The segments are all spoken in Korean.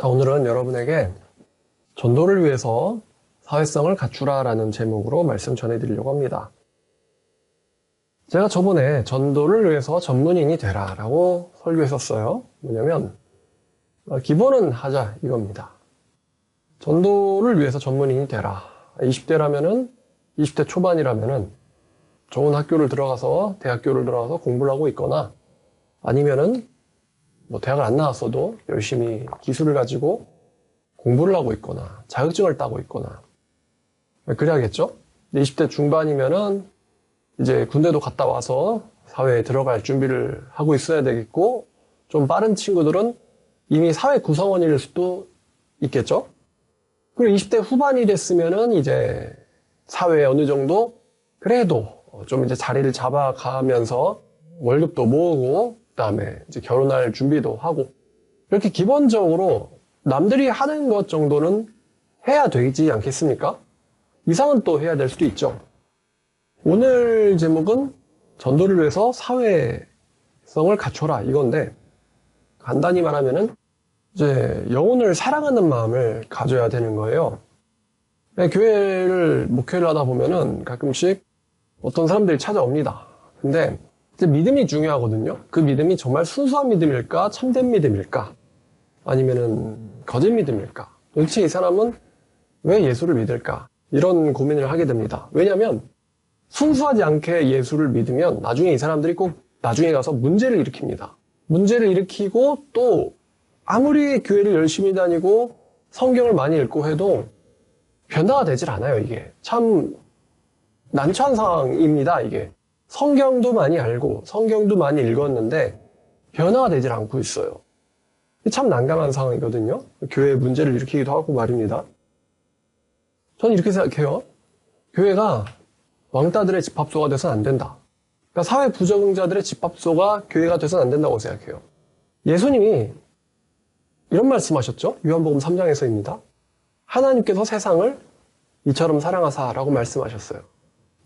자, 오늘은 여러분에게 전도를 위해서 사회성을 갖추라 라는 제목으로 말씀 전해드리려고 합니다. 제가 저번에 전도를 위해서 전문인이 되라 라고 설교했었어요. 뭐냐면 기본은 하자 이겁니다. 전도를 위해서 전문인이 되라. 20대라면은 20대 초반이라면은 좋은 학교를 들어가서 대학교를 들어가서 공부를 하고 있거나 아니면은 대학을 안 나왔어도 열심히 기술을 가지고 공부를 하고 있거나 자격증을 따고 있거나 그래야겠죠? 20대 중반이면은 이제 군대도 갔다 와서 사회에 들어갈 준비를 하고 있어야 되겠고, 좀 빠른 친구들은 이미 사회 구성원일 수도 있겠죠? 그리고 20대 후반이 됐으면은 이제 사회에 어느 정도 그래도 좀 이제 자리를 잡아가면서 월급도 모으고 그다음에 이제 결혼할 준비도 하고, 이렇게 기본적으로 남들이 하는 것 정도는 해야 되지 않겠습니까? 이상은 또 해야 될 수도 있죠. 오늘 제목은 전도를 위해서 사회성을 갖춰라 이건데, 간단히 말하면은 이제 영혼을 사랑하는 마음을 가져야 되는 거예요. 교회를 목회를 하다 보면은 가끔씩 어떤 사람들이 찾아옵니다. 근데 이제 믿음이 중요하거든요. 그 믿음이 정말 순수한 믿음일까, 참된 믿음일까, 아니면은 거짓 믿음일까? 도대체 이 사람은 왜 예수를 믿을까? 이런 고민을 하게 됩니다. 왜냐하면 순수하지 않게 예수를 믿으면 나중에 이 사람들이 꼭 나중에 가서 문제를 일으킵니다. 문제를 일으키고 또 아무리 교회를 열심히 다니고 성경을 많이 읽고 해도 변화가 되질 않아요. 이게 참 난처한 상황입니다. 이게 성경도 많이 알고 성경도 많이 읽었는데 변화가 되질 않고 있어요. 참 난감한 상황이거든요. 교회에 문제를 일으키기도 하고 말입니다. 저는 이렇게 생각해요. 교회가 왕따들의 집합소가 돼서는 안 된다. 그러니까 사회 부적응자들의 집합소가 교회가 돼서는 안 된다고 생각해요. 예수님이 이런 말씀하셨죠. 요한복음 3장에서입니다. 하나님께서 세상을 이처럼 사랑하사라고 말씀하셨어요.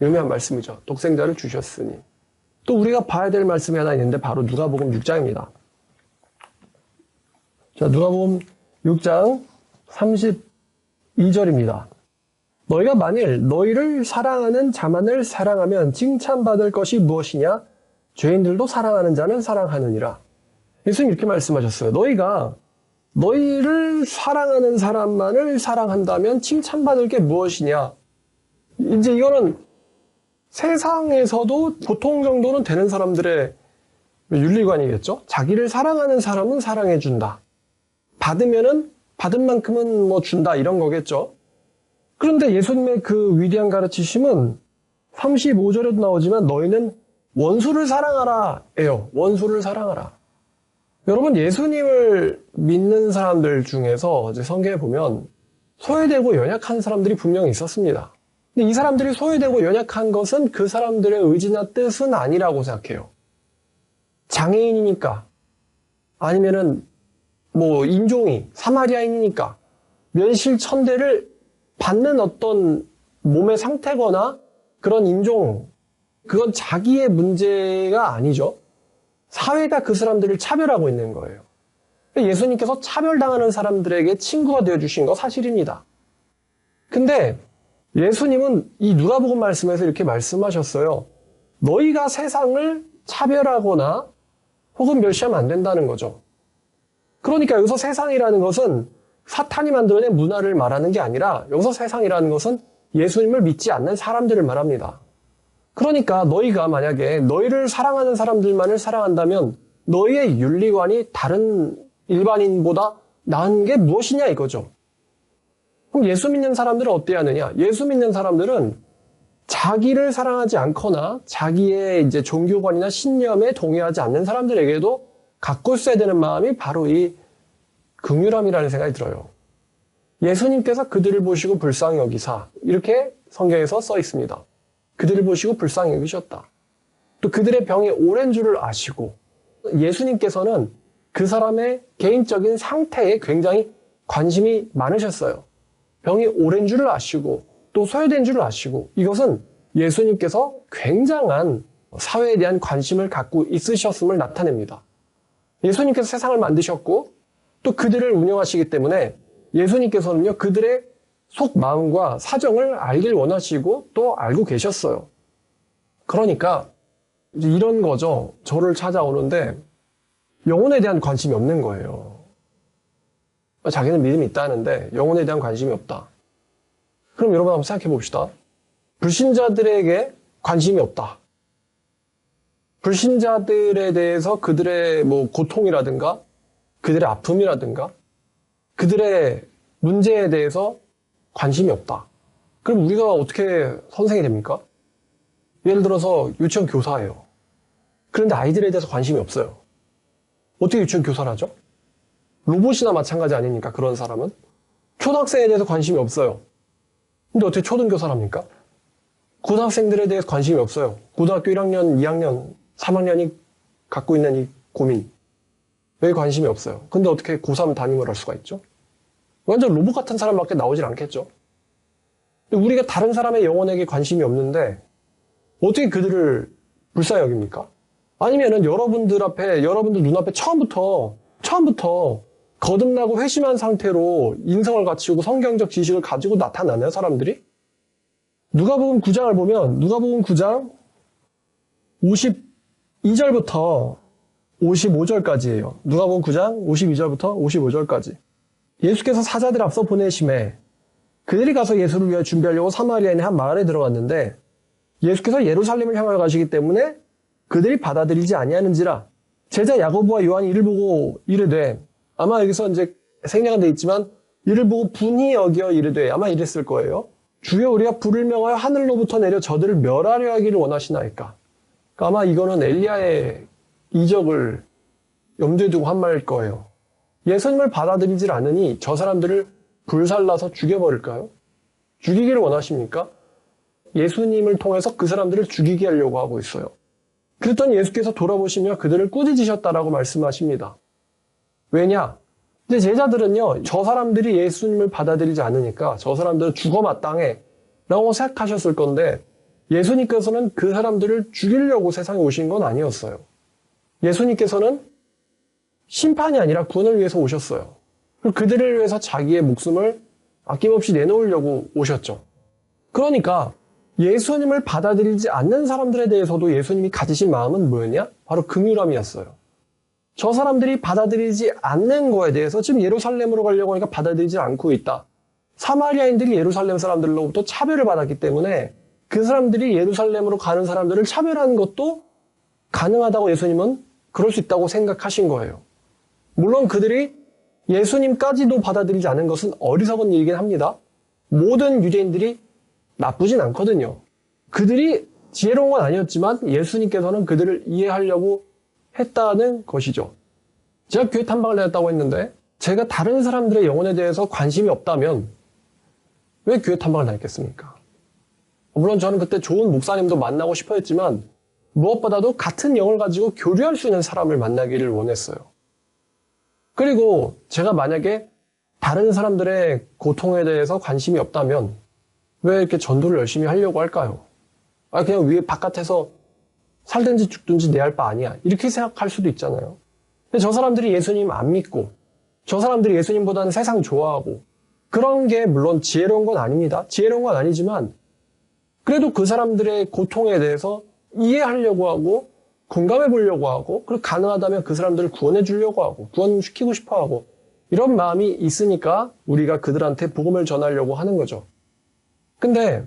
유명한 말씀이죠. 독생자를 주셨으니. 또 우리가 봐야 될 말씀이 하나 있는데 바로 누가복음 6장입니다. 자, 누가복음 6장 32절입니다. 너희가 만일 너희를 사랑하는 자만을 사랑하면 칭찬받을 것이 무엇이냐? 죄인들도 사랑하는 자는 사랑하느니라. 예수님 이렇게 말씀하셨어요. 너희가 너희를 사랑하는 사람만을 사랑한다면 칭찬받을 게 무엇이냐? 이제 이거는 세상에서도 보통 정도는 되는 사람들의 윤리관이겠죠? 자기를 사랑하는 사람은 사랑해준다. 받으면은 받은 만큼은 준다 이런 거겠죠? 그런데 예수님의 그 위대한 가르치심은 35절에도 나오지만 너희는 원수를 사랑하라 예요. 원수를 사랑하라. 여러분, 예수님을 믿는 사람들 중에서 이제 성경에 보면 소외되고 연약한 사람들이 분명히 있었습니다. 근데 이 사람들이 소외되고 연약한 것은 그 사람들의 의지나 뜻은 아니라고 생각해요. 장애인이니까, 아니면은 인종이 사마리아인이니까 멸실천대를 받는 어떤 몸의 상태거나 그런 인종, 그건 자기의 문제가 아니죠. 사회가 그 사람들을 차별하고 있는 거예요. 예수님께서 차별당하는 사람들에게 친구가 되어주신 거 사실입니다. 근데 예수님은 이 누가복음 말씀에서 이렇게 말씀하셨어요. 너희가 세상을 차별하거나 혹은 멸시하면 안 된다는 거죠. 그러니까 여기서 세상이라는 것은 사탄이 만들어낸 문화를 말하는 게 아니라 여기서 세상이라는 것은 예수님을 믿지 않는 사람들을 말합니다. 그러니까 너희가 만약에 너희를 사랑하는 사람들만을 사랑한다면 너희의 윤리관이 다른 일반인보다 나은 게 무엇이냐 이거죠. 그럼 예수 믿는 사람들은 어때야 하느냐? 예수 믿는 사람들은 자기를 사랑하지 않거나 자기의 이제 종교관이나 신념에 동의하지 않는 사람들에게도 갖고 있어야 되는 마음이 바로 이 긍휼함이라는 생각이 들어요. 예수님께서 그들을 보시고 불쌍히 여기사 이렇게 성경에서 써 있습니다. 그들을 보시고 불쌍히 여기셨다. 또 그들의 병이 오랜 줄을 아시고 예수님께서는 그 사람의 개인적인 상태에 굉장히 관심이 많으셨어요. 병이 오랜 줄을 아시고 또 소외된 줄을 아시고 이것은 예수님께서 굉장한 사회에 대한 관심을 갖고 있으셨음을 나타냅니다. 예수님께서 세상을 만드셨고 또 그들을 운영하시기 때문에 예수님께서는요, 그들의 속 마음과 사정을 알길 원하시고 또 알고 계셨어요. 그러니까 이제 이런 거죠. 저를 찾아오는데 영혼에 대한 관심이 없는 거예요. 자기는 믿음이 있다는데 영혼에 대한 관심이 없다. 그럼 여러분 한번 생각해 봅시다. 불신자들에게 관심이 없다. 불신자들에 대해서 그들의 고통이라든가 그들의 아픔이라든가 그들의 문제에 대해서 관심이 없다. 그럼 우리가 어떻게 선생이 됩니까? 예를 들어서 유치원 교사예요. 그런데 아이들에 대해서 관심이 없어요. 어떻게 유치원 교사를 하죠? 로봇이나 마찬가지 아닙니까? 그런 사람은? 초등학생에 대해서 관심이 없어요. 근데 어떻게 초등교사를 합니까? 고등학생들에 대해서 관심이 없어요. 고등학교 1학년, 2학년, 3학년이 갖고 있는 이 고민. 왜 관심이 없어요? 근데 어떻게 고3 담임을 할 수가 있죠? 완전 로봇 같은 사람밖에 나오질 않겠죠? 우리가 다른 사람의 영혼에게 관심이 없는데 어떻게 그들을 불쌍히 여깁니까? 아니면은 여러분들 눈앞에 처음부터 거듭나고 회심한 상태로 인성을 갖추고 성경적 지식을 가지고 나타나는 사람들이? 누가복음 9장을 보면 누가복음 9장 52절부터 55절까지예요. 누가복음 9장 52절부터 55절까지. 예수께서 사자들 앞서 보내심에 그들이 가서 예수를 위하여 준비하려고 사마리아인의 한 마을에 들어갔는데 예수께서 예루살렘을 향하여 가시기 때문에 그들이 받아들이지 아니하는지라. 제자 야고보와 요한이 이를 보고 이르되, 아마 여기서 이제 생략은 돼 있지만 이를 보고 분이 여겨 이르되, 아마 이랬을 거예요. 주여, 우리가 불을 명하여 하늘로부터 내려 저들을 멸하려 하기를 원하시나이까. 그러니까 아마 이거는 엘리야의 이적을 염두에 두고 한 말일 거예요. 예수님을 받아들이질 않으니 저 사람들을 불살라서 죽여버릴까요? 죽이기를 원하십니까? 예수님을 통해서 그 사람들을 죽이게 하려고 하고 있어요. 그랬더니 예수께서 돌아보시며 그들을 꾸짖으셨다라고 말씀하십니다. 왜냐? 이제 제자들은요, 저 사람들이 예수님을 받아들이지 않으니까 저 사람들은 죽어 마땅해 라고 생각하셨을 건데 예수님께서는 그 사람들을 죽이려고 세상에 오신 건 아니었어요. 예수님께서는 심판이 아니라 구원을 위해서 오셨어요. 그들을 위해서 자기의 목숨을 아낌없이 내놓으려고 오셨죠. 그러니까 예수님을 받아들이지 않는 사람들에 대해서도 예수님이 가지신 마음은 뭐였냐? 바로 긍휼함이었어요. 저 사람들이 받아들이지 않는 거에 대해서 지금 예루살렘으로 가려고 하니까 받아들이지 않고 있다. 사마리아인들이 예루살렘 사람들로부터 차별을 받았기 때문에 그 사람들이 예루살렘으로 가는 사람들을 차별하는 것도 가능하다고 예수님은 그럴 수 있다고 생각하신 거예요. 물론 그들이 예수님까지도 받아들이지 않은 것은 어리석은 일이긴 합니다. 모든 유대인들이 나쁘진 않거든요. 그들이 지혜로운 건 아니었지만 예수님께서는 그들을 이해하려고 했다는 것이죠. 제가 교회 탐방을 다녔다고 했는데 제가 다른 사람들의 영혼에 대해서 관심이 없다면 왜 교회 탐방을 다녔겠습니까? 물론 저는 그때 좋은 목사님도 만나고 싶어 했지만 무엇보다도 같은 영을 가지고 교류할 수 있는 사람을 만나기를 원했어요. 그리고 제가 만약에 다른 사람들의 고통에 대해서 관심이 없다면 왜 이렇게 전도를 열심히 하려고 할까요? 그냥 위에 바깥에서 살든지 죽든지 내 할 바 아니야. 이렇게 생각할 수도 있잖아요. 근데 저 사람들이 예수님 안 믿고 저 사람들이 예수님보다는 세상 좋아하고 그런 게 물론 지혜로운 건 아닙니다. 지혜로운 건 아니지만 그래도 그 사람들의 고통에 대해서 이해하려고 하고 공감해 보려고 하고 그리고 가능하다면 그 사람들을 구원해 주려고 하고 구원시키고 싶어 하고 이런 마음이 있으니까 우리가 그들한테 복음을 전하려고 하는 거죠. 근데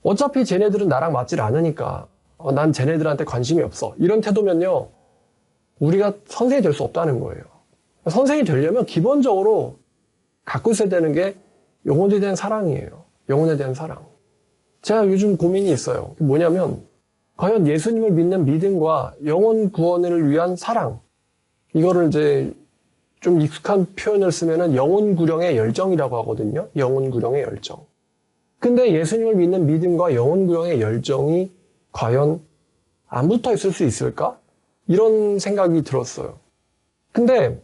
어차피 쟤네들은 나랑 맞질 않으니까 난 쟤네들한테 관심이 없어. 이런 태도면요. 우리가 선생이 될 수 없다는 거예요. 선생이 되려면 기본적으로 갖고 있어야 되는 게 영혼에 대한 사랑이에요. 영혼에 대한 사랑. 제가 요즘 고민이 있어요. 뭐냐면 과연 예수님을 믿는 믿음과 영혼 구원을 위한 사랑. 이거를 이제 좀 익숙한 표현을 쓰면은 영혼 구령의 열정이라고 하거든요. 영혼 구령의 열정. 근데 예수님을 믿는 믿음과 영혼 구령의 열정이 과연 안 붙어 있을 수 있을까? 이런 생각이 들었어요. 근데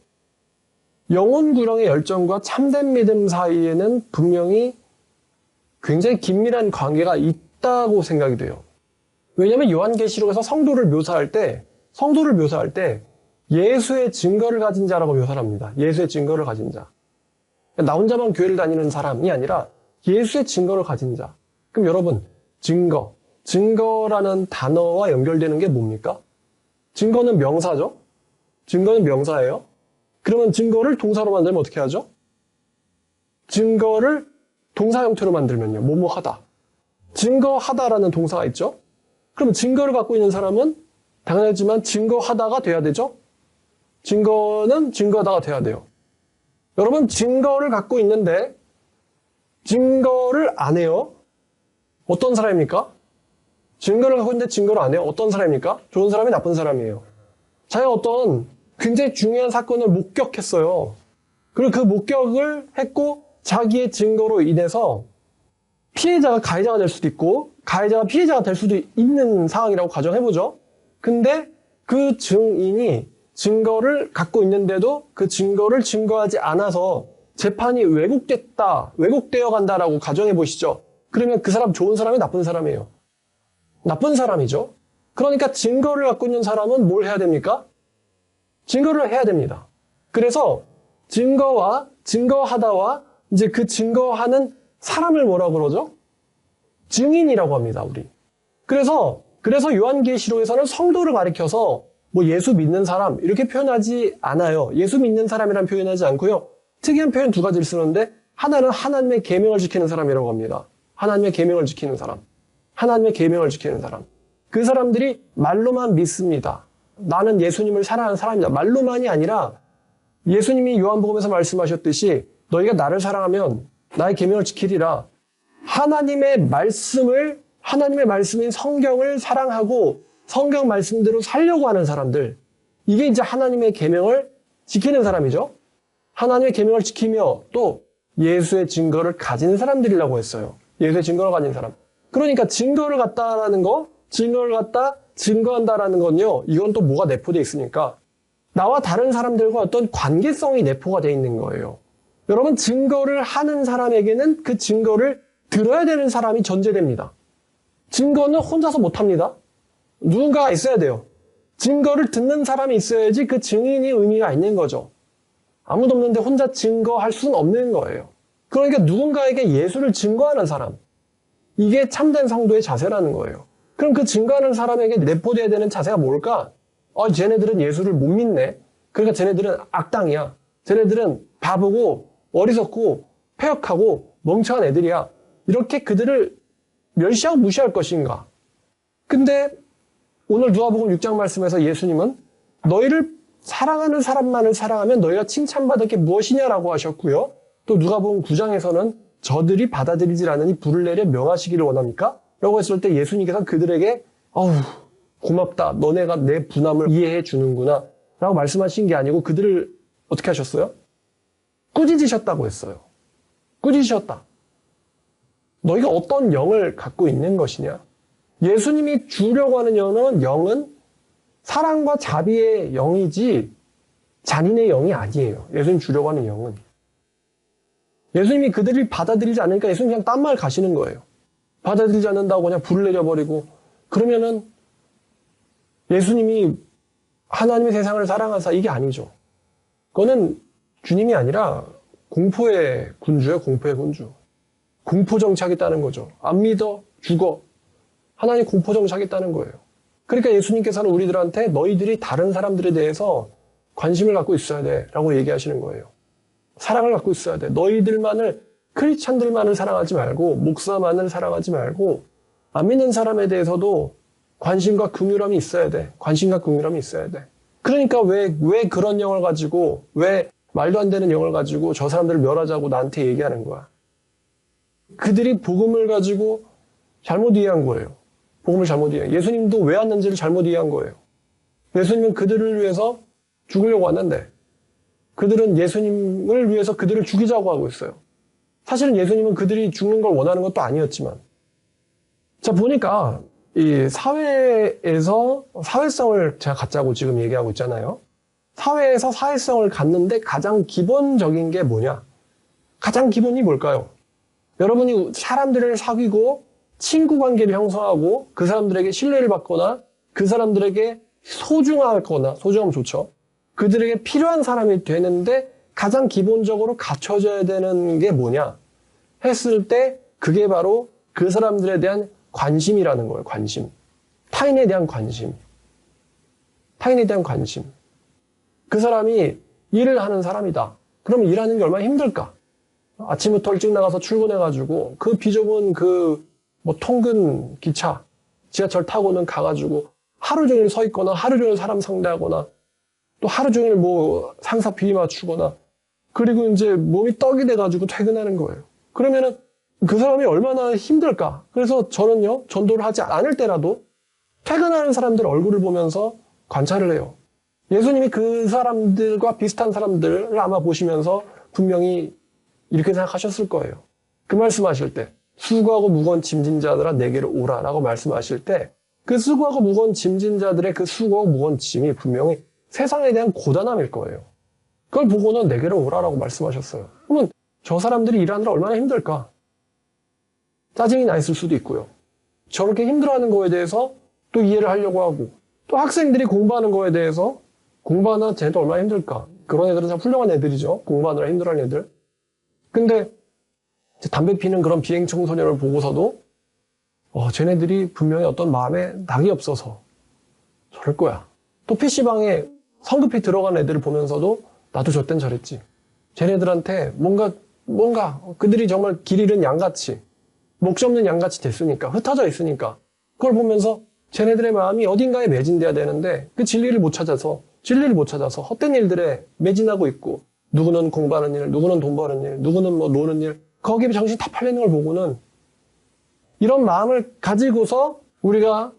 영혼 구령의 열정과 참된 믿음 사이에는 분명히 굉장히 긴밀한 관계가 있다고 생각이 돼요. 왜냐하면 요한계시록에서 성도를 묘사할 때 예수의 증거를 가진 자라고 묘사를 합니다. 예수의 증거를 가진 자. 나 혼자만 교회를 다니는 사람이 아니라 예수의 증거를 가진 자. 그럼 여러분, 증거라는 단어와 연결되는 게 뭡니까? 증거는 명사죠? 증거는 명사예요. 그러면 증거를 동사로 만들면 어떻게 하죠? 증거를 동사 형태로 만들면요. 뭐뭐하다. 증거하다라는 동사가 있죠? 그러면 증거를 갖고 있는 사람은 당연하지만 증거하다가 돼야 되죠? 증거는 증거하다가 돼야 돼요. 여러분, 증거를 갖고 있는데 증거를 안 해요? 어떤 사람입니까? 증거를 갖고 있는데 증거를 안 해요? 어떤 사람입니까? 좋은 사람이 나쁜 사람이에요. 자기가 어떤 굉장히 중요한 사건을 목격했어요. 그리고 그 목격을 했고 자기의 증거로 인해서 피해자가 가해자가 될 수도 있고 가해자가 피해자가 될 수도 있는 상황이라고 가정해보죠. 근데 그 증인이 증거를 갖고 있는데도 그 증거를 증거하지 않아서 재판이 왜곡되어 간다라고 가정해 보시죠. 그러면 그 사람 좋은 사람이 나쁜 사람이에요. 나쁜 사람이죠. 그러니까 증거를 갖고 있는 사람은 뭘 해야 됩니까? 증거를 해야 됩니다. 그래서 증거하다와 이제 그 증거하는 사람을 뭐라 그러죠? 증인이라고 합니다, 우리. 그래서 요한계시록에서는 성도를 가리켜서 뭐 예수 믿는 사람 이렇게 표현하지 않아요. 예수 믿는 사람이란 표현하지 않고요. 특이한 표현 두 가지를 쓰는데 하나는 하나님의 계명을 지키는 사람이라고 합니다. 하나님의 계명을 지키는 사람. 하나님의 계명을 지키는 사람. 그 사람들이 말로만 믿습니다. 나는 예수님을 사랑하는 사람이다. 말로만이 아니라 예수님이 요한복음에서 말씀하셨듯이 너희가 나를 사랑하면 나의 계명을 지키리라. 하나님의 말씀인 성경을 사랑하고 성경 말씀대로 살려고 하는 사람들. 이게 이제 하나님의 계명을 지키는 사람이죠. 하나님의 계명을 지키며 또 예수의 증거를 가진 사람들이라고 했어요. 예수의 증거를 가진 사람. 그러니까 증거를 갖다 증거한다라는 건요. 이건 또 뭐가 내포되어 있으니까 나와 다른 사람들과 어떤 관계성이 내포가 되어 있는 거예요. 여러분, 증거를 하는 사람에게는 그 증거를 들어야 되는 사람이 전제됩니다. 증거는 혼자서 못합니다. 누군가가 있어야 돼요. 증거를 듣는 사람이 있어야지 그 증인이 의미가 있는 거죠. 아무도 없는데 혼자 증거할 수는 없는 거예요. 그러니까 누군가에게 예수를 증거하는 사람. 이게 참된 성도의 자세라는 거예요. 그럼 그 증거하는 사람에게 내포되어야 되는 자세가 뭘까? 쟤네들은 예수를 못 믿네. 그러니까 쟤네들은 악당이야. 쟤네들은 바보고 어리석고 패역하고 멍청한 애들이야. 이렇게 그들을 멸시하고 무시할 것인가? 근데 오늘 누가복음 6장 말씀에서 예수님은 너희를 사랑하는 사람만을 사랑하면 너희가 칭찬받을 게 무엇이냐라고 하셨고요. 또 누가복음 9장에서는 저들이 받아들이질 않으니 불을 내려 명하시기를 원합니까? 라고 했을 때 예수님께서 그들에게 고맙다. 너네가 내 분함을 이해해 주는구나. 라고 말씀하신 게 아니고 그들을 어떻게 하셨어요? 꾸짖으셨다고 했어요. 꾸짖으셨다. 너희가 어떤 영을 갖고 있는 것이냐? 예수님이 주려고 하는 영은 사랑과 자비의 영이지 잔인의 영이 아니에요. 예수님 주려고 하는 영은. 예수님이 그들이 받아들이지 않으니까 예수님 그냥 딴 말 가시는 거예요. 받아들이지 않는다고 그냥 불을 내려버리고 그러면은 예수님이 하나님의 세상을 사랑하사 이게 아니죠. 그거는 주님이 아니라 공포의 군주예요. 공포의 군주. 공포 정착했다는 거죠. 안 믿어 죽어. 하나님 공포 정착했다는 거예요. 그러니까 예수님께서는 우리들한테 너희들이 다른 사람들에 대해서 관심을 갖고 있어야 돼 라고 얘기하시는 거예요. 사랑을 갖고 있어야 돼. 크리스찬들만을 사랑하지 말고 목사만을 사랑하지 말고 안 믿는 사람에 대해서도 관심과 긍휼함이 있어야 돼. 관심과 긍휼함이 있어야 돼. 그러니까 왜 그런 영을 가지고 왜 말도 안 되는 영을 가지고 저 사람들을 멸하자고 나한테 얘기하는 거야. 그들이 복음을 가지고 잘못 이해한 거예요. 복음을 잘못 이해. 예수님도 왜 왔는지를 잘못 이해한 거예요. 예수님은 그들을 위해서 죽으려고 왔는데 그들은 예수님을 위해서 그들을 죽이자고 하고 있어요. 사실은 예수님은 그들이 죽는 걸 원하는 것도 아니었지만 자 보니까 이 사회에서 사회성을 제가 갖자고 지금 얘기하고 있잖아요. 사회에서 사회성을 갖는데 가장 기본적인 게 뭐냐? 가장 기본이 뭘까요? 여러분이 사람들을 사귀고 친구 관계를 형성하고 그 사람들에게 신뢰를 받거나 그 사람들에게 소중하거나 소중하면 좋죠. 그들에게 필요한 사람이 되는데 가장 기본적으로 갖춰져야 되는 게 뭐냐 했을 때 그게 바로 그 사람들에 대한 관심이라는 거예요. 관심. 타인에 대한 관심. 타인에 대한 관심. 그 사람이 일을 하는 사람이다. 그럼 일하는 게 얼마나 힘들까? 아침부터 일찍 나가서 출근해가지고 그 비좁은 통근 기차, 지하철 타고는 가가지고 하루 종일 서 있거나 하루 종일 사람 상대하거나 또 하루 종일 상사 비위 맞추거나 그리고 이제 몸이 떡이 돼가지고 퇴근하는 거예요. 그러면은 그 사람이 얼마나 힘들까? 그래서 저는요, 전도를 하지 않을 때라도 퇴근하는 사람들 얼굴을 보면서 관찰을 해요. 예수님이 그 사람들과 비슷한 사람들을 아마 보시면서 분명히 이렇게 생각하셨을 거예요. 그 말씀하실 때 수고하고 무거운 짐진 자들아 내게로 오라라고 말씀하실 때 그 수고하고 무거운 짐진 자들의 그 수고하고 무거운 짐이 분명히 세상에 대한 고단함일 거예요. 그걸 보고는 내게로 오라라고 말씀하셨어요. 그러면 저 사람들이 일하느라 얼마나 힘들까? 짜증이 나 있을 수도 있고요. 저렇게 힘들어하는 거에 대해서 또 이해를 하려고 하고 또 학생들이 공부하는 거에 대해서 공부하나 쟤네도 얼마나 힘들까? 그런 애들은 참 훌륭한 애들이죠. 공부하느라 힘들어하는 애들. 근데 담배 피는 그런 비행 청소년을 보고서도 쟤네들이 분명히 어떤 마음에 낙이 없어서 저럴 거야. 또 PC방에 성급히 들어간 애들을 보면서도 나도 저 땐 저랬지. 쟤네들한테 뭔가 그들이 정말 길 잃은 양같이 목시 없는 양같이 됐으니까 흩어져 있으니까 그걸 보면서 쟤네들의 마음이 어딘가에 매진돼야 되는데 그 진리를 못 찾아서 헛된 일들에 매진하고 있고 누구는 공부하는 일, 누구는 돈 버는 일, 누구는 노는 일 거기에 정신 다 팔리는 걸 보고는 이런 마음을 가지고서 우리가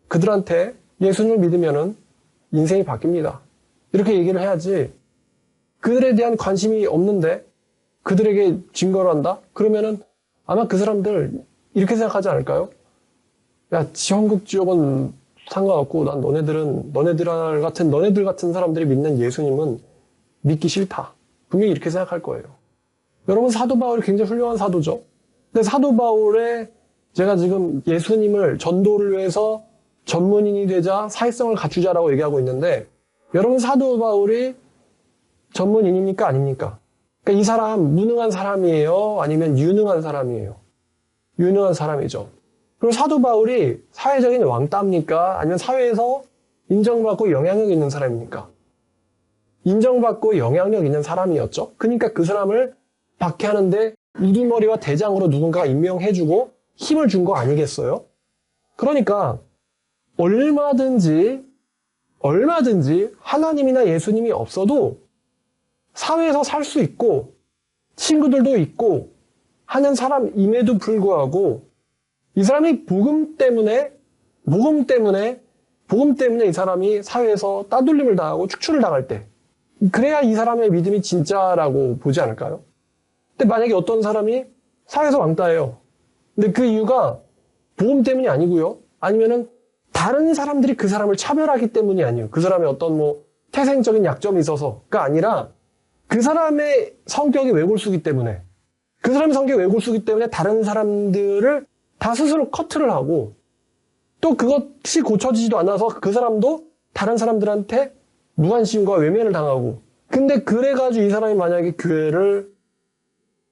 그들한테 예수님을 믿으면은 인생이 바뀝니다. 이렇게 얘기를 해야지 그들에 대한 관심이 없는데 그들에게 증거를 한다? 그러면은 아마 그 사람들 이렇게 생각하지 않을까요? 야, 지원국 지옥은 상관없고 난 너네들 같은 사람들이 믿는 예수님은 믿기 싫다. 분명히 이렇게 생각할 거예요. 여러분 사도 바울이 굉장히 훌륭한 사도죠. 근데 사도 바울의 제가 지금 예수님을 전도를 위해서 전문인이 되자 사회성을 갖추자라고 얘기하고 있는데 여러분 사도 바울이 전문인입니까? 아닙니까? 그러니까 이 사람 무능한 사람이에요? 아니면 유능한 사람이에요? 유능한 사람이죠. 그럼 사도 바울이 사회적인 왕따입니까? 아니면 사회에서 인정받고 영향력 있는 사람입니까? 인정받고 영향력 있는 사람이었죠. 그러니까 그 사람을 박해하는데 우두머리와 대장으로 누군가가 임명해주고 힘을 준 거 아니겠어요? 그러니까 얼마든지 하나님이나 예수님이 없어도 사회에서 살 수 있고 친구들도 있고 하는 사람임에도 불구하고 이 사람이 복음 때문에 이 사람이 사회에서 따돌림을 당하고 축출을 당할 때 그래야 이 사람의 믿음이 진짜라고 보지 않을까요? 근데 만약에 어떤 사람이 사회에서 왕따예요. 근데 그 이유가 복음 때문이 아니고요. 아니면은 다른 사람들이 그 사람을 차별하기 때문이 아니에요. 그 사람의 어떤 태생적인 약점이 있어서가 아니라 그 사람의 성격이 외골수기 때문에 다른 사람들을 다 스스로 커트를 하고 또 그것이 고쳐지지도 않아서 그 사람도 다른 사람들한테 무관심과 외면을 당하고 근데 그래가지고 이 사람이 만약에 교회를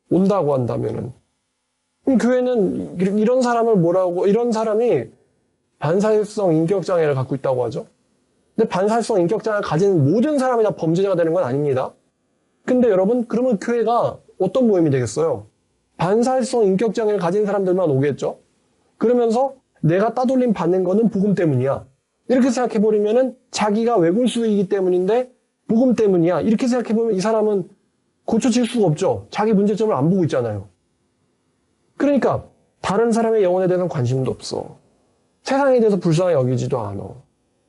온다고 한다면은 교회는 이런 사람이 반사회성 인격장애를 갖고 있다고 하죠. 근데 반사회성 인격장애를 가진 모든 사람이 다 범죄자가 되는 건 아닙니다. 근데 여러분 그러면 교회가 어떤 모임이 되겠어요? 반사회성 인격장애를 가진 사람들만 오겠죠? 그러면서 내가 따돌림 받는 거는 복음 때문이야. 이렇게 생각해버리면은 자기가 외골수이기 때문인데 복음 때문이야. 이렇게 생각해보면 이 사람은 고쳐질 수가 없죠. 자기 문제점을 안 보고 있잖아요. 그러니까 다른 사람의 영혼에 대해서는 관심도 없어. 세상에 대해서 불쌍히 여기지도 않아.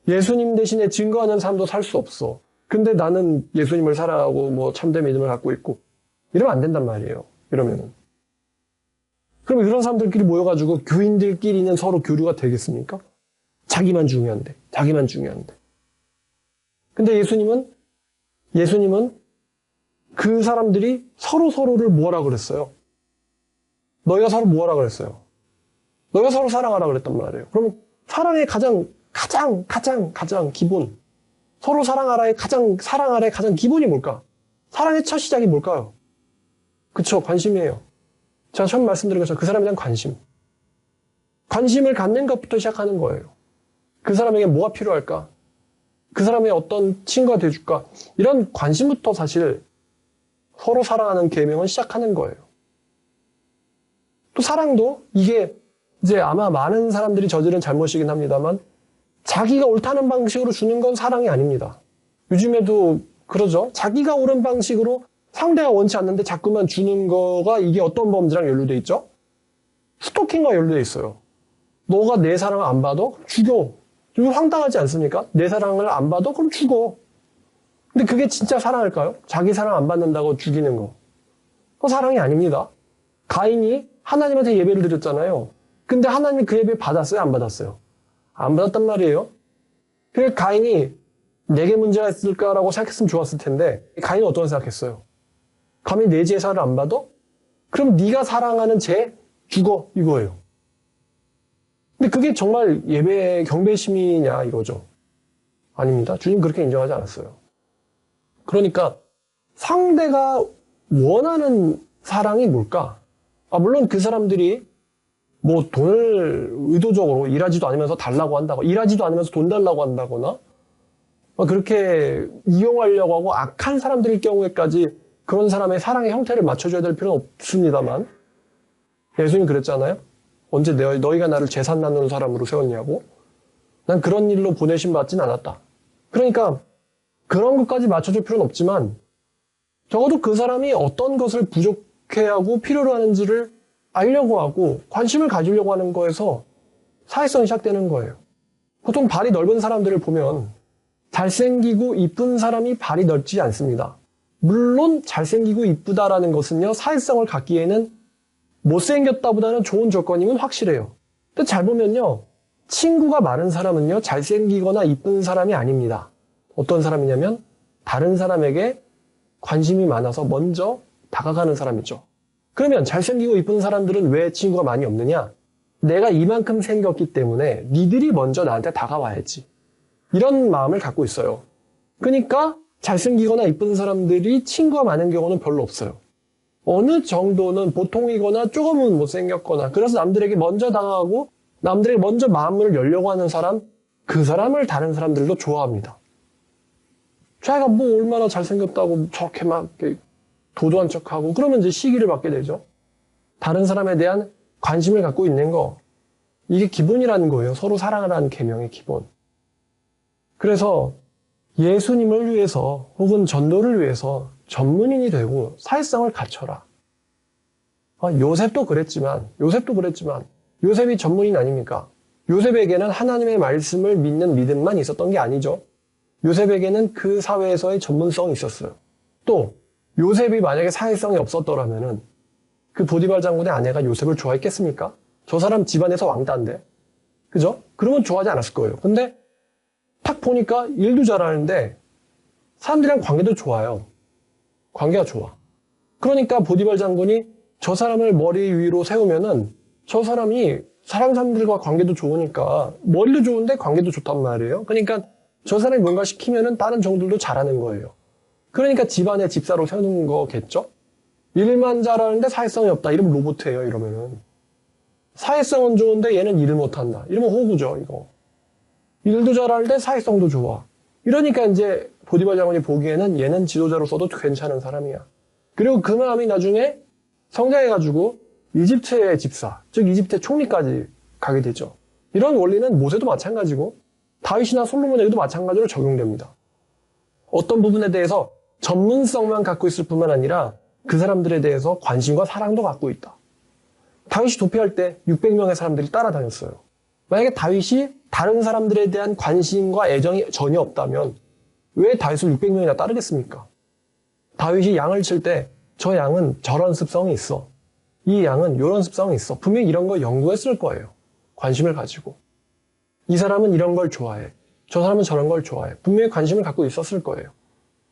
예수님 대신에 증거하는 삶도 살 수 없어. 근데 나는 예수님을 사랑하고 참된 믿음을 갖고 있고 이러면 안 된단 말이에요. 이러면은. 그럼 이런 사람들끼리 모여가지고 교인들끼리는 서로 교류가 되겠습니까? 자기만 중요한데. 근데 예수님은 그 사람들이 서로를 뭐하라 그랬어요? 너희가 서로 뭐하라 그랬어요? 너희가 서로 사랑하라 그랬단 말이에요. 그럼 사랑의 가장 기본 서로 사랑하라의 가장 기본이 뭘까? 사랑의 첫 시작이 뭘까요? 그쵸, 관심이에요. 제가 처음 말씀드린 것처럼 그 사람에 대한 관심. 관심을 갖는 것부터 시작하는 거예요. 그 사람에게 뭐가 필요할까? 그 사람의 어떤 친구가 돼줄까? 이런 관심부터 사실 서로 사랑하는 계명은 시작하는 거예요. 또 사랑도 이게 이제 아마 많은 사람들이 저지른 잘못이긴 합니다만 자기가 옳다는 방식으로 주는 건 사랑이 아닙니다. 요즘에도 그러죠. 자기가 옳은 방식으로 상대가 원치 않는데 자꾸만 주는 거가 이게 어떤 범죄랑 연루돼 있죠? 스토킹과 연루돼 있어요. 너가 내 사랑을 안 받아? 죽여. 좀 황당하지 않습니까? 내 사랑을 안 받아? 그럼 죽어. 근데 그게 진짜 사랑일까요? 자기 사랑 안 받는다고 죽이는 거. 그거 사랑이 아닙니다. 가인이 하나님한테 예배를 드렸잖아요. 근데 하나님이 그 예배 받았어요? 안 받았어요? 안 받았단 말이에요. 그래서 가인이 내게 문제가 있을까라고 생각했으면 좋았을 텐데 가인은 어떤 생각했어요? 감히 내 제사를 안 받아? 그럼 네가 사랑하는 쟤 죽어 이거예요. 근데 그게 정말 예배 경배심이냐 이거죠. 아닙니다. 주님 그렇게 인정하지 않았어요. 그러니까 상대가 원하는 사랑이 뭘까? 물론 그 사람들이 뭐 돈을 의도적으로 일하지도 않으면서 달라고 한다고, 일하지도 않으면서 돈 달라고 한다거나 그렇게 이용하려고 하고 악한 사람들일 경우에까지 그런 사람의 사랑의 형태를 맞춰줘야 될 필요는 없습니다만 예수님 그랬잖아요. 언제 너희가 나를 재산 나누는 사람으로 세웠냐고? 난 그런 일로 보내심 받진 않았다. 그러니까 그런 것까지 맞춰줄 필요는 없지만 적어도 그 사람이 어떤 것을 부족해하고 필요로 하는지를 알려고 하고 관심을 가지려고 하는 거에서 사회성이 시작되는 거예요. 보통 발이 넓은 사람들을 보면 잘생기고 이쁜 사람이 발이 넓지 않습니다. 물론 잘생기고 이쁘다라는 것은요, 사회성을 갖기에는 못생겼다보다는 좋은 조건임은 확실해요. 근데 잘 보면요, 친구가 많은 사람은요, 잘생기거나 이쁜 사람이 아닙니다. 어떤 사람이냐면 다른 사람에게 관심이 많아서 먼저 다가가는 사람이죠. 그러면 잘생기고 이쁜 사람들은 왜 친구가 많이 없느냐? 내가 이만큼 생겼기 때문에 니들이 먼저 나한테 다가와야지. 이런 마음을 갖고 있어요. 그러니까 잘생기거나 이쁜 사람들이 친구가 많은 경우는 별로 없어요. 어느 정도는 보통이거나 조금은 못생겼거나 그래서 남들에게 먼저 다가가고 남들에게 먼저 마음을 열려고 하는 사람, 그 사람을 다른 사람들도 좋아합니다. 자기가 뭐 얼마나 잘생겼다고 저렇게 막 도도한 척하고 그러면 이제 시기를 받게 되죠. 다른 사람에 대한 관심을 갖고 있는 거, 이게 기본이라는 거예요. 서로 사랑하라는 계명의 기본. 그래서 예수님을 위해서 혹은 전도를 위해서 전문인이 되고 사회성을 갖춰라. 요셉도 그랬지만 요셉이 전문인 아닙니까? 요셉에게는 하나님의 말씀을 믿는 믿음만 있었던 게 아니죠. 요셉에게는 그 사회에서의 전문성이 있었어요. 또 요셉이 만약에 사회성이 없었더라면은 그 보디발 장군의 아내가 요셉을 좋아했겠습니까? 저 사람 집안에서 왕따인데. 그죠? 그러면 좋아하지 않았을 거예요. 근데 딱 보니까 일도 잘하는데 사람들이랑 관계도 좋아요. 관계가 좋아. 그러니까 보디발 장군이 저 사람을 머리 위로 세우면은 저 사람이 사람들과 관계도 좋으니까 머리도 좋은데 관계도 좋단 말이에요. 그러니까 저 사람이 뭔가 시키면은 다른 종들도 잘하는 거예요. 그러니까 집안의 집사로 세우는 거겠죠? 일만 잘하는데 사회성이 없다. 이러면 로봇이에요, 이러면은. 사회성은 좋은데 얘는 일을 못한다. 이러면 호구죠, 이거. 일도 잘하는데 사회성도 좋아. 이러니까 이제 보디발 장군이 보기에는 얘는 지도자로서도 괜찮은 사람이야. 그리고 그 마음이 나중에 성장해가지고 이집트의 집사, 즉 이집트의 총리까지 가게 되죠. 이런 원리는 모세도 마찬가지고 다윗이나 솔로몬에게도 마찬가지로 적용됩니다. 어떤 부분에 대해서 전문성만 갖고 있을 뿐만 아니라 그 사람들에 대해서 관심과 사랑도 갖고 있다. 다윗이 도피할 때 600명의 사람들이 따라다녔어요. 만약에 다윗이 다른 사람들에 대한 관심과 애정이 전혀 없다면 왜 다윗을 600명이나 따르겠습니까? 다윗이 양을 칠 때 저 양은 저런 습성이 있어. 이 양은 이런 습성이 있어. 분명히 이런 거 연구했을 거예요. 관심을 가지고. 이 사람은 이런 걸 좋아해. 저 사람은 저런 걸 좋아해. 분명히 관심을 갖고 있었을 거예요.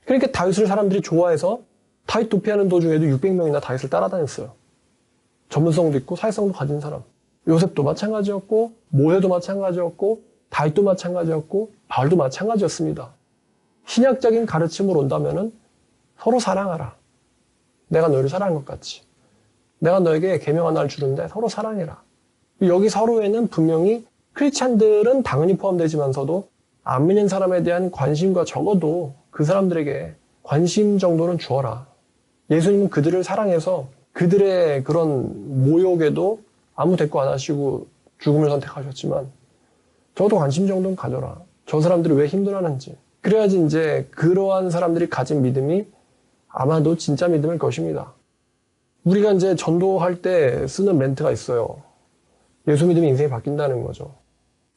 그러니까 다윗을 사람들이 좋아해서 다윗 도피하는 도중에도 600명이나 다윗을 따라다녔어요. 전문성도 있고 사회성도 가진 사람. 요셉도 마찬가지였고 모세도 마찬가지였고 다윗도 마찬가지였고 바울도 마찬가지였습니다. 신약적인 가르침으로 온다면은 서로 사랑하라. 내가 너희를 사랑한 것 같이. 내가 너에게 계명 하나를 주는데 서로 사랑해라. 여기 서로에는 분명히 크리스찬들은 당연히 포함되지만서도 안 믿는 사람에 대한 관심과 적어도 그 사람들에게 관심 정도는 주어라. 예수님은 그들을 사랑해서 그들의 그런 모욕에도 아무 대꾸 안 하시고 죽음을 선택하셨지만 저도 관심 정도는 가져라. 저 사람들이 왜 힘들어하는지. 그래야지 이제 그러한 사람들이 가진 믿음이 아마도 진짜 믿음일 것입니다. 우리가 이제 전도할 때 쓰는 멘트가 있어요. 예수 믿으면 인생이 바뀐다는 거죠.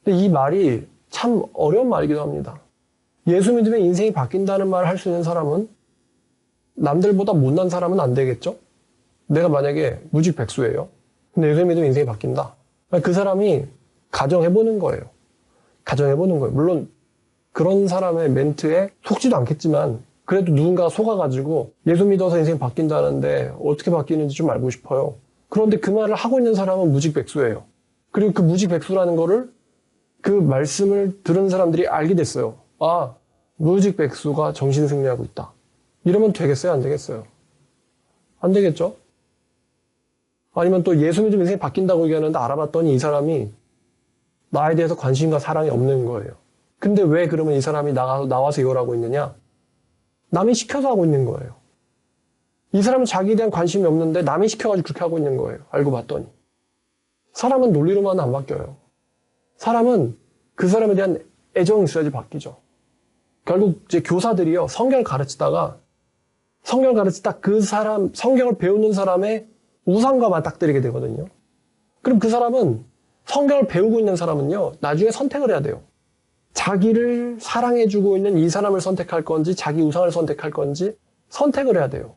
근데 이 말이 참 어려운 말이기도 합니다. 예수 믿으면 인생이 바뀐다는 말을 할 수 있는 사람은 남들보다 못난 사람은 안 되겠죠? 내가 만약에 무직 백수예요. 근데 예수 믿으면 인생이 바뀐다. 그 사람이 가정해보는 거예요. 가정해보는 거예요. 물론 그런 사람의 멘트에 속지도 않겠지만 그래도 누군가가 속아가지고 예수 믿어서 인생이 바뀐다는데 어떻게 바뀌는지 좀 알고 싶어요. 그런데 그 말을 하고 있는 사람은 무직 백수예요. 그리고 그 무직 백수라는 거를 그 말씀을 들은 사람들이 알게 됐어요. 아, 무직 백수가 정신 승리하고 있다. 이러면 되겠어요? 안 되겠어요? 안 되겠죠? 아니면 또 예수 믿으면 인생이 바뀐다고 얘기하는데 알아봤더니 이 사람이 나에 대해서 관심과 사랑이 없는 거예요. 근데 왜 그러면 이 사람이 나와서 이걸 하고 있느냐? 남이 시켜서 하고 있는 거예요. 이 사람은 자기에 대한 관심이 없는데 남이 시켜가지고 그렇게 하고 있는 거예요. 알고 봤더니. 사람은 논리로만 안 바뀌어요. 사람은 그 사람에 대한 애정이 있어야지 바뀌죠. 결국 이제 교사들이요, 성경을 가르치다 그 사람, 성경을 배우는 사람의 우상과 맞닥뜨리게 되거든요. 그럼 그 사람은, 성경을 배우고 있는 사람은요, 나중에 선택을 해야 돼요. 자기를 사랑해주고 있는 이 사람을 선택할 건지, 자기 우상을 선택할 건지, 선택을 해야 돼요.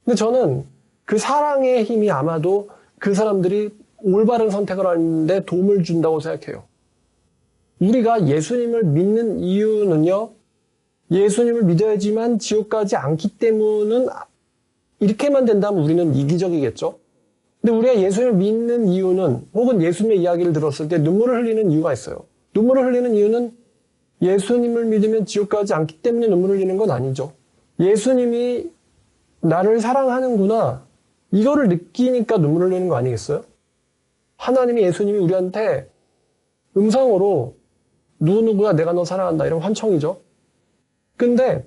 근데 저는 그 사랑의 힘이 아마도 그 사람들이 올바른 선택을 하는데 도움을 준다고 생각해요. 우리가 예수님을 믿는 이유는요, 예수님을 믿어야지만 지옥 가지 않기 때문은 이렇게만 된다면 우리는 이기적이겠죠? 근데 우리가 예수님을 믿는 이유는, 혹은 예수님의 이야기를 들었을 때 눈물을 흘리는 이유가 있어요. 눈물을 흘리는 이유는 예수님을 믿으면 지옥 가지 않기 때문에 눈물을 흘리는 건 아니죠. 예수님이 나를 사랑하는구나, 이거를 느끼니까 눈물을 흘리는 거 아니겠어요? 하나님이, 예수님이 우리한테 음성으로 누구누구야 내가 너 사랑한다 이런 환청이죠. 근데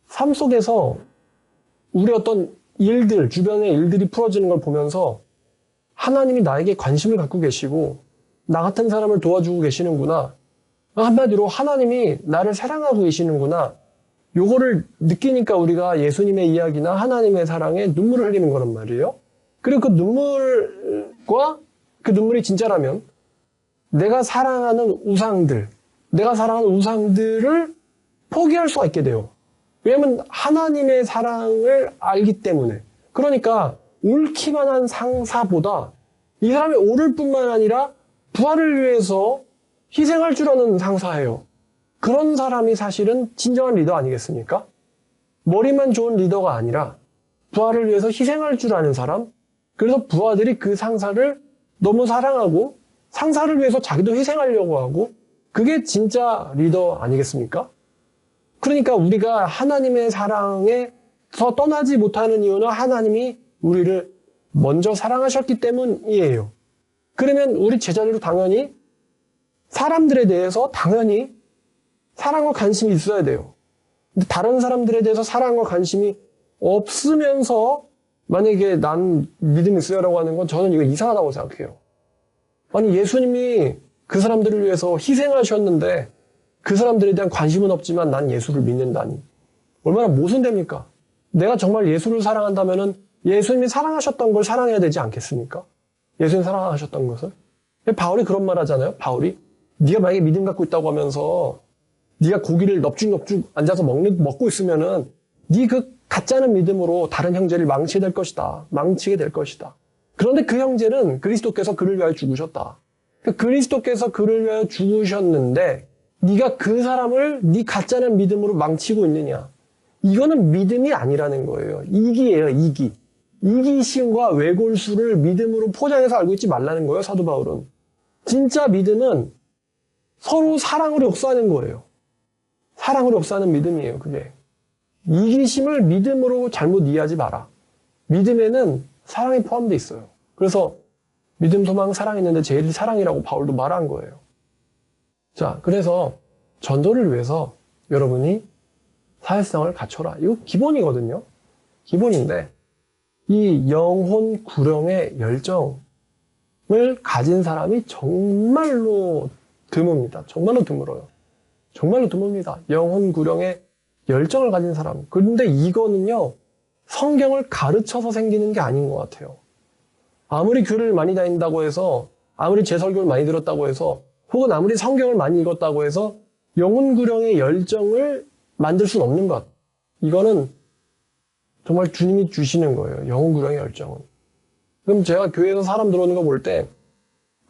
삶 속에서 우리 어떤 일들, 주변의 일들이 풀어지는 걸 보면서 하나님이 나에게 관심을 갖고 계시고 나 같은 사람을 도와주고 계시는구나. 한마디로 하나님이 나를 사랑하고 계시는구나. 요거를 느끼니까 우리가 예수님의 이야기나 하나님의 사랑에 눈물을 흘리는 거란 말이에요. 그리고 그 눈물과 그 눈물이 진짜라면 내가 사랑하는 우상들을 포기할 수가 있게 돼요. 왜냐하면 하나님의 사랑을 알기 때문에. 그러니까 옳기만 한 상사보다 이 사람이 옳을 뿐만 아니라 부활을 위해서 희생할 줄 아는 상사예요. 그런 사람이 사실은 진정한 리더 아니겠습니까? 머리만 좋은 리더가 아니라 부하를 위해서 희생할 줄 아는 사람. 그래서 부하들이 그 상사를 너무 사랑하고 상사를 위해서 자기도 희생하려고 하고, 그게 진짜 리더 아니겠습니까? 그러니까 우리가 하나님의 사랑에서 떠나지 못하는 이유는 하나님이 우리를 먼저 사랑하셨기 때문이에요. 그러면 우리 제자들도 당연히 사람들에 대해서 당연히 사랑과 관심이 있어야 돼요. 근데 다른 사람들에 대해서 사랑과 관심이 없으면서 만약에 난 믿음이 있어요라고 하는 건 저는 이거 이상하다고 생각해요. 아니, 예수님이 그 사람들을 위해서 희생하셨는데 그 사람들에 대한 관심은 없지만 난 예수를 믿는다니. 얼마나 모순됩니까? 내가 정말 예수를 사랑한다면은 예수님이 사랑하셨던 걸 사랑해야 되지 않겠습니까? 예수님 사랑하셨던 것을. 바울이 그런 말 하잖아요. 바울이. 네가 만약에 믿음 갖고 있다고 하면서 네가 고기를 넙죽넙죽 앉아서 먹고 있으면은 네 그 가짜는 믿음으로 다른 형제를 망치게 될 것이다. 그런데 그 형제는 그리스도께서 그를 위하여 죽으셨다. 그리스도께서 그를 위하여 죽으셨는데 네가 그 사람을 네 가짜는 믿음으로 망치고 있느냐. 이거는 믿음이 아니라는 거예요. 이기예요, 이기. 이기심과 외골수를 믿음으로 포장해서 알고 있지 말라는 거예요, 사도 바울은. 진짜 믿음은 서로 사랑으로 역사하는 거예요. 사랑으로 역사하는 믿음이에요, 그게. 이기심을 믿음으로 잘못 이해하지 마라. 믿음에는 사랑이 포함되어 있어요. 그래서 믿음, 소망, 사랑이 있는데 제일 사랑이라고 바울도 말한 거예요. 자, 그래서 전도를 위해서 여러분이 사회성을 갖춰라. 이거 기본이거든요. 기본인데 이 영혼 구령의 열정을 가진 사람이 정말로 드뭅니다. 정말로 드물어요. 정말로 드뭅니다. 영혼 구령의 열정을 가진 사람. 그런데 이거는요, 성경을 가르쳐서 생기는 게 아닌 것 같아요. 아무리 교회를 많이 다닌다고 해서, 아무리 제 설교를 많이 들었다고 해서, 혹은 아무리 성경을 많이 읽었다고 해서 영혼 구령의 열정을 만들 수는 없는 것. 이거는 정말 주님이 주시는 거예요. 영혼 구령의 열정은. 그럼 제가 교회에서 사람 들어오는 거 볼 때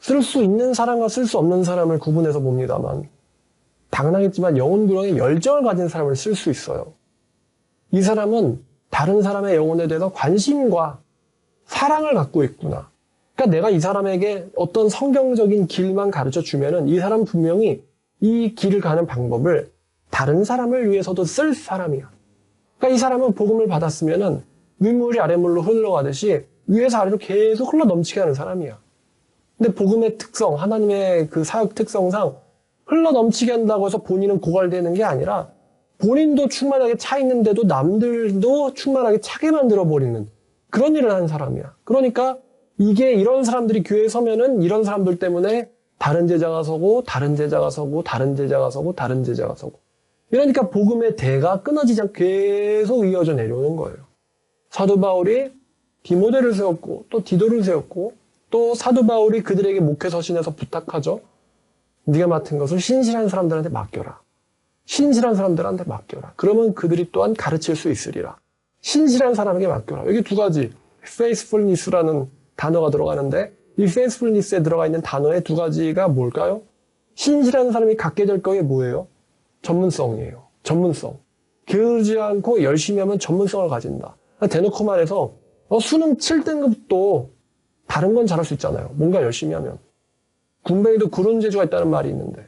쓸 수 있는 사람과 쓸 수 없는 사람을 구분해서 봅니다만 당연하겠지만 영혼 구령의 열정을 가진 사람을 쓸 수 있어요. 이 사람은 다른 사람의 영혼에 대해서 관심과 사랑을 갖고 있구나. 그러니까 내가 이 사람에게 어떤 성경적인 길만 가르쳐 주면은 이 사람은 분명히 이 길을 가는 방법을 다른 사람을 위해서도 쓸 사람이야. 그러니까 이 사람은 복음을 받았으면은 윗물이 아랫물로 흘러가듯이 위에서 아래로 계속 흘러 넘치게 하는 사람이야. 근데 복음의 특성, 하나님의 그 사역 특성상 흘러 넘치게 한다고 해서 본인은 고갈되는 게 아니라 본인도 충만하게 차 있는데도 남들도 충만하게 차게 만들어버리는 그런 일을 하는 사람이야. 그러니까 이게 이런 사람들이 교회에 서면은 이런 사람들 때문에 다른 제자가 서고 다른 제자가 서고 다른 제자가 서고 다른 제자가 서고 이러니까 복음의 대가 끊어지지 않고 계속 이어져 내려오는 거예요. 사도 바울이 디모데를 세웠고 또 디도를 세웠고 또 사도 바울이 그들에게 목회 서신에서 부탁하죠. 네가 맡은 것을 신실한 사람들한테 맡겨라. 신실한 사람들한테 맡겨라. 그러면 그들이 또한 가르칠 수 있으리라. 신실한 사람에게 맡겨라. 여기 두 가지 faithfulness라는 단어가 들어가는데 이 faithfulness에 들어가 있는 단어의 두 가지가 뭘까요? 신실한 사람이 갖게 될 거에 뭐예요? 전문성이에요. 전문성. 게으르지 않고 열심히 하면 전문성을 가진다. 대놓고 말해서 수능 7등급도 다른 건 잘할 수 있잖아요. 뭔가 열심히 하면. 군뱅이도 그런 재주가 있다는 말이 있는데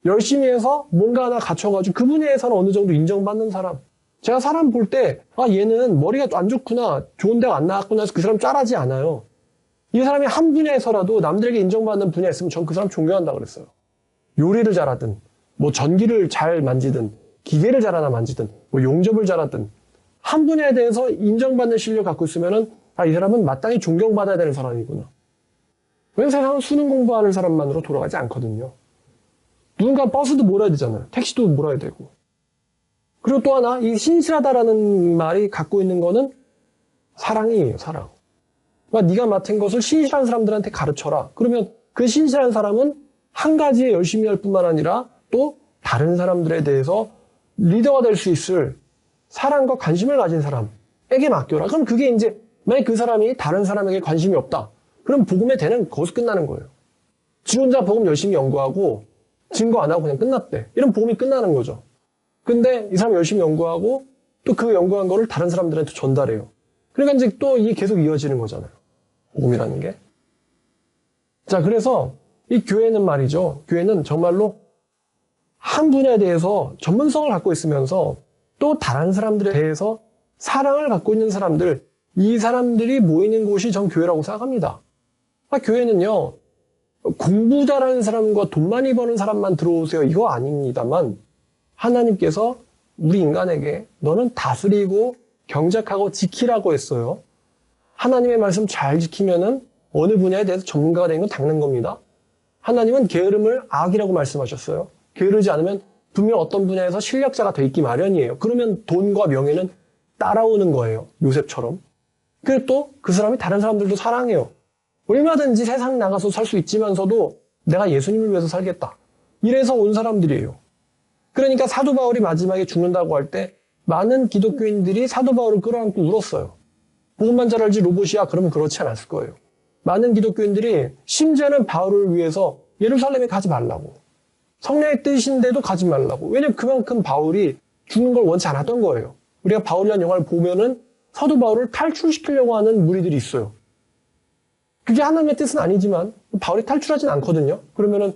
열심히 해서 뭔가 하나 갖춰가지고 그 분야에서는 어느 정도 인정받는 사람. 제가 사람 볼 때 얘는 머리가 안 좋구나. 좋은 데가 안 나왔구나 해서 그 사람 짤하지 않아요. 이 사람이 한 분야에서라도 남들에게 인정받는 분야에 있으면 전 그 사람 존경한다고 그랬어요. 요리를 잘하든 뭐 전기를 잘 만지든 기계를 잘 하나 만지든 뭐 용접을 잘하든 한 분야에 대해서 인정받는 실력을 갖고 있으면은 이 사람은 마땅히 존경받아야 되는 사람이구나. 왜냐면 세상은 수능 공부하는 사람만으로 돌아가지 않거든요. 누군가 버스도 몰아야 되잖아요. 택시도 몰아야 되고. 그리고 또 하나 이 신실하다라는 말이 갖고 있는 거는 사랑이에요. 사랑. 그러니까 네가 맡은 것을 신실한 사람들한테 가르쳐라. 그러면 그 신실한 사람은 한 가지에 열심히 할 뿐만 아니라 또 다른 사람들에 대해서 리더가 될 수 있을 사랑과 관심을 가진 사람에게 맡겨라. 그럼 그게 이제 만약 그 사람이 다른 사람에게 관심이 없다. 그럼 복음의 대는 거기서 끝나는 거예요. 지 혼자 복음 열심히 연구하고 증거 안 하고 그냥 끝났대. 이런 복음이 끝나는 거죠. 근데 이 사람이 열심히 연구하고 또 그 연구한 거를 다른 사람들한테 전달해요. 그러니까 이제 또 이게 계속 이어지는 거잖아요. 복음이라는 게. 자, 그래서 이 교회는 말이죠. 교회는 정말로 한 분야에 대해서 전문성을 갖고 있으면서 또 다른 사람들에 대해서 사랑을 갖고 있는 사람들, 이 사람들이 모이는 곳이 전 교회라고 생각합니다. 교회는요, 공부 잘하는 사람과 돈 많이 버는 사람만 들어오세요. 이거 아닙니다만 하나님께서 우리 인간에게 너는 다스리고 경작하고 지키라고 했어요. 하나님의 말씀 잘 지키면은 어느 분야에 대해서 전문가가 되는 건 당연한 겁니다. 하나님은 게으름을 악이라고 말씀하셨어요. 게으르지 않으면 분명 어떤 분야에서 실력자가 돼 있기 마련이에요. 그러면 돈과 명예는 따라오는 거예요. 요셉처럼. 그리고 또 그 사람이 다른 사람들도 사랑해요. 얼마든지 세상 나가서 살 수 있지만서도 내가 예수님을 위해서 살겠다. 이래서 온 사람들이에요. 그러니까 사도 바울이 마지막에 죽는다고 할 때 많은 기독교인들이 사도 바울을 끌어안고 울었어요. 복음만 잘 알지 로봇이야? 그러면 그렇지 않았을 거예요. 많은 기독교인들이 심지어는 바울을 위해서 예루살렘에 가지 말라고. 성령의 뜻인데도 가지 말라고. 왜냐면 그만큼 바울이 죽는 걸 원치 않았던 거예요. 우리가 바울이라는 영화를 보면은 사도 바울을 탈출시키려고 하는 무리들이 있어요. 그게 하나님의 뜻은 아니지만 바울이 탈출하진 않거든요. 그러면은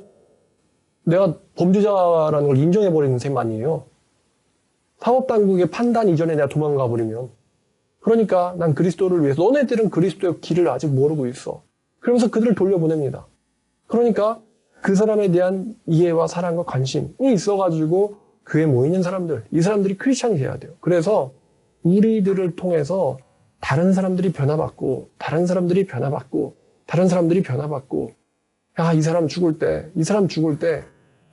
내가 범죄자라는 걸 인정해버리는 셈 아니에요. 사법당국의 판단 이전에 내가 도망가 버리면. 그러니까 난 그리스도를 위해서, 너네들은 그리스도의 길을 아직 모르고 있어. 그러면서 그들을 돌려보냅니다. 그러니까 그 사람에 대한 이해와 사랑과 관심이 있어가지고 교회에 모이는 사람들, 이 사람들이 크리스찬이 돼야 돼요. 그래서 우리들을 통해서 다른 사람들이 변화받고, 다른 사람들이 변화받고, 다른 사람들이 변화받고, 야, 이 사람 죽을 때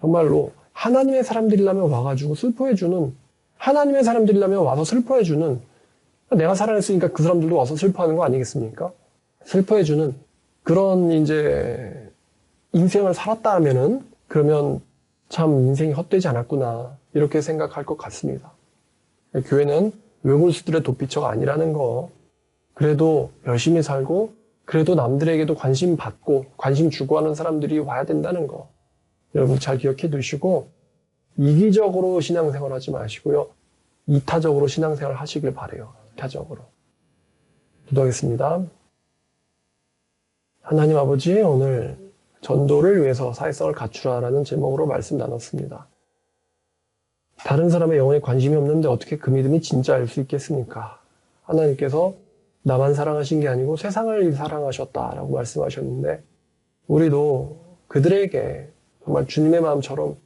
정말로 하나님의 사람들이라면 와가지고 슬퍼해주는, 하나님의 사람들이라면 와서 슬퍼해주는, 내가 살아냈으니까 그 사람들도 와서 슬퍼하는 거 아니겠습니까? 슬퍼해주는 그런 이제 인생을 살았다 하면은, 그러면 참 인생이 헛되지 않았구나, 이렇게 생각할 것 같습니다. 교회는 외골수들의 도피처가 아니라는 거, 그래도 열심히 살고, 그래도 남들에게도 관심 받고, 관심 주고 하는 사람들이 와야 된다는 거, 여러분 잘 기억해 두시고, 이기적으로 신앙생활 하지 마시고요. 이타적으로 신앙생활 하시길 바라요. 이타적으로. 기도하겠습니다. 하나님 아버지, 오늘 전도를 위해서 사회성을 갖추라라는 제목으로 말씀 나눴습니다. 다른 사람의 영혼에 관심이 없는데 어떻게 그 믿음이 진짜일 수 있겠습니까? 하나님께서 나만 사랑하신 게 아니고 세상을 사랑하셨다라고 말씀하셨는데, 우리도 그들에게 정말 주님의 마음처럼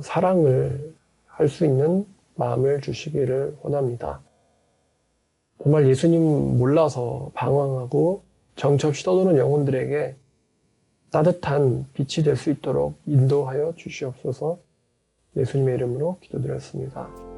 사랑을 할 수 있는 마음을 주시기를 원합니다. 정말 예수님 몰라서 방황하고 정처없이 떠도는 영혼들에게 따뜻한 빛이 될 수 있도록 인도하여 주시옵소서. 예수님의 이름으로 기도드렸습니다.